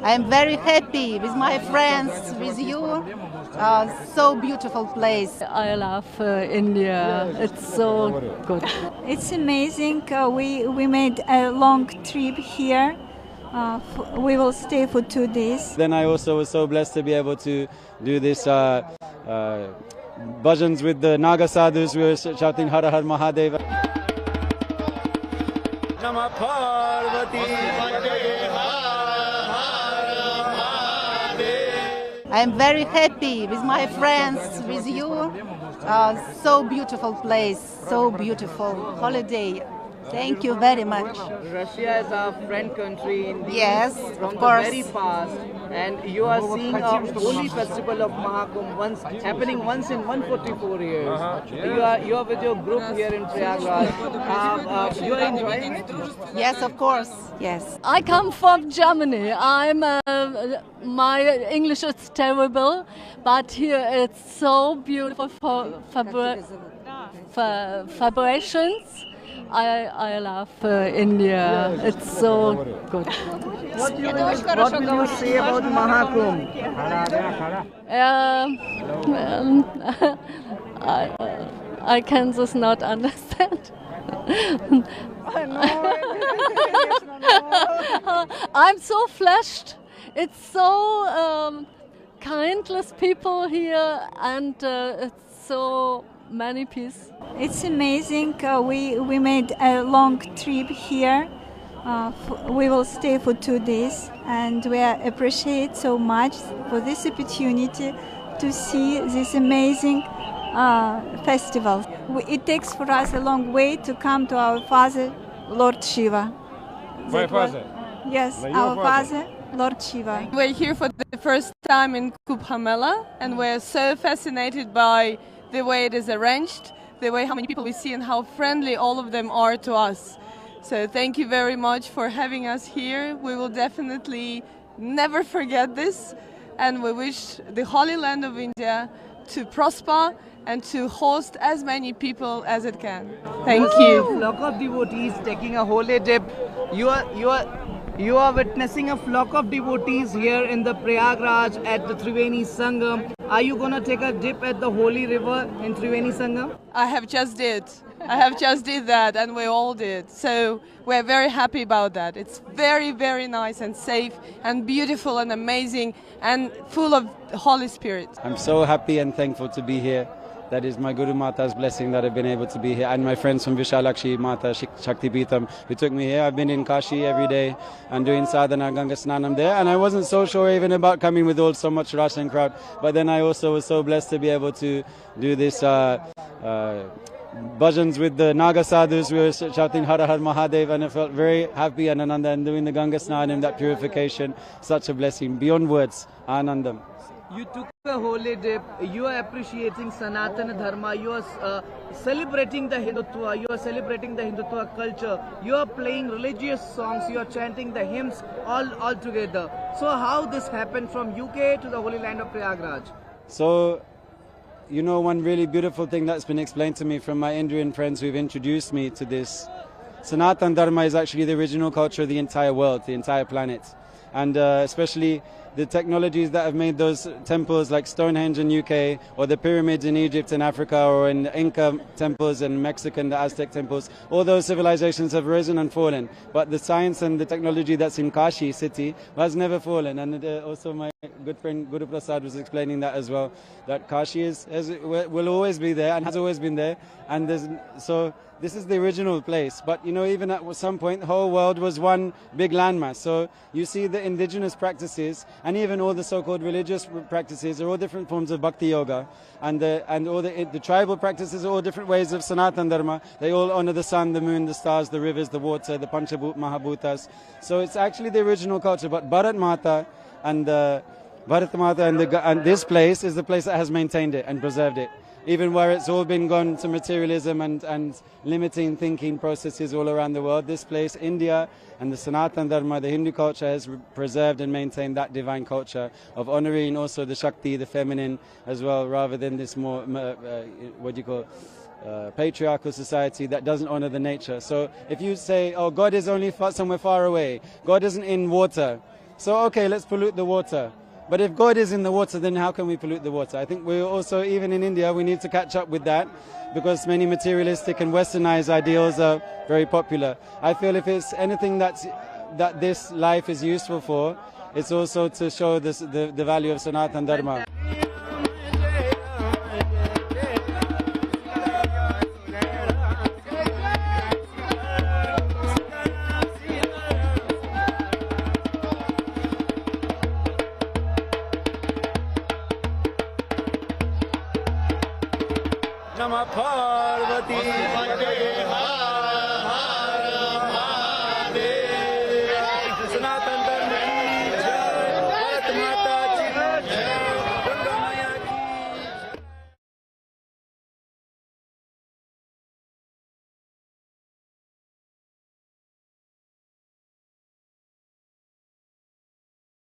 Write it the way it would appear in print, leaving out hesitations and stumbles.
I am very happy with my friends, with you. So beautiful place. I love India. It's so good. It's amazing. We made a long trip here. We will stay for 2 days. Then I also was so blessed to be able to do this bhajans with the Naga sadhus. We were shouting Har Har Mahadeva. I am very happy with my friends, with you. So beautiful place, so beautiful holiday. Thank you very much. Russia is our friend country in the Yes, from of the course. very past, and you are seeing a holy festival of Mahakumbh happening once in 144 years. You are with your group here in Prayagraj. You are enjoying it? Yes, of course. Yes. I come from Germany. My English is terrible, but here it's so beautiful for vibrations. I love India. It's so good. What will you say about Mahakumbh? I can just not understand. I'm so flashed. It's so kindless people here, and it's so many peace. It's amazing. We made a long trip here. We will stay for 2 days, and we appreciate so much for this opportunity to see this amazing festival. It takes for us a long way to come to our Father, Lord Shiva. My father? Yes, Your our father? Father, Lord Shiva. We're here for the first time in Kumbh Mela, and we're so fascinated by the way it is arranged, the way how many people we see and how friendly all of them are to us. So thank you very much for having us here. We will definitely never forget this, and we wish the Holy Land of India to prosper and to host as many people as it can. Thank you. Flock of devotees taking a holy dip. You are witnessing a flock of devotees here in the Prayagraj at the Triveni Sangam. Are you gonna take a dip at the holy river in Triveni Sangam? I have just did that, and we all did. So we're very happy about that. It's very, very nice and safe and beautiful and amazing and full of Holy Spirit. I'm so happy and thankful to be here. That is my Guru Mata's blessing that I've been able to be here, and my friends from Vishalakshi Mata Shakti Peetham who took me here. I've been in Kashi every day and doing sadhana Ganga Snanam there, and I wasn't so sure even about coming with all so much rush and crowd, but then I also was so blessed to be able to do this bhajans with the Naga sadhus. We were shouting Har Har Mahadeva, and I felt very happy and Ananda, and doing the Ganga Snanam, that purification, such a blessing beyond words. Anandam. You took a holy dip. You are appreciating Sanatana Dharma. You are celebrating the Hindutva. You are celebrating the Hindutva culture. You are playing religious songs. You are chanting the hymns all together. So how this happened from UK to the Holy Land of Prayagraj? So, you know, one really beautiful thing that's been explained to me from my Indian friends who've introduced me to this. Sanatan Dharma is actually the original culture of the entire world, the entire planet. And especially the technologies that have made those temples like Stonehenge in UK, or the pyramids in Egypt and Africa, or in Inca temples in Mexico, the Aztec temples, all those civilizations have risen and fallen. But the science and the technology that's in Kashi city has never fallen. And also my good friend Guru Prasad was explaining that as well, that Kashi will always be there and has always been there. And so this is the original place, but you know, even at some point the whole world was one big landmass. So you see the indigenous practices and even all the so-called religious practices are all different forms of bhakti yoga, and all the tribal practices are all different ways of Sanatan Dharma. They all honor the sun, the moon, the stars, the rivers, the water, the Panchabhut Mahabhutas. So it's actually the original culture, but Bharat Mata and this place is the place that has maintained it and preserved it. Even where it's all been gone to materialism and limiting thinking processes all around the world, this place, India, and the Sanatan Dharma, the Hindu culture, has preserved and maintained that divine culture of honoring also the Shakti, the feminine as well, rather than this more, patriarchal society that doesn't honor the nature. So if you say, oh, God is only somewhere far away, God isn't in water, So, okay, let's pollute the water. But if God is in the water, then how can we pollute the water? I think we also, even in India, we need to catch up with that because many materialistic and westernized ideals are very popular. I feel if it's anything that this life is useful for, it's also to show the value of Sanatana Dharma. Namah Parvati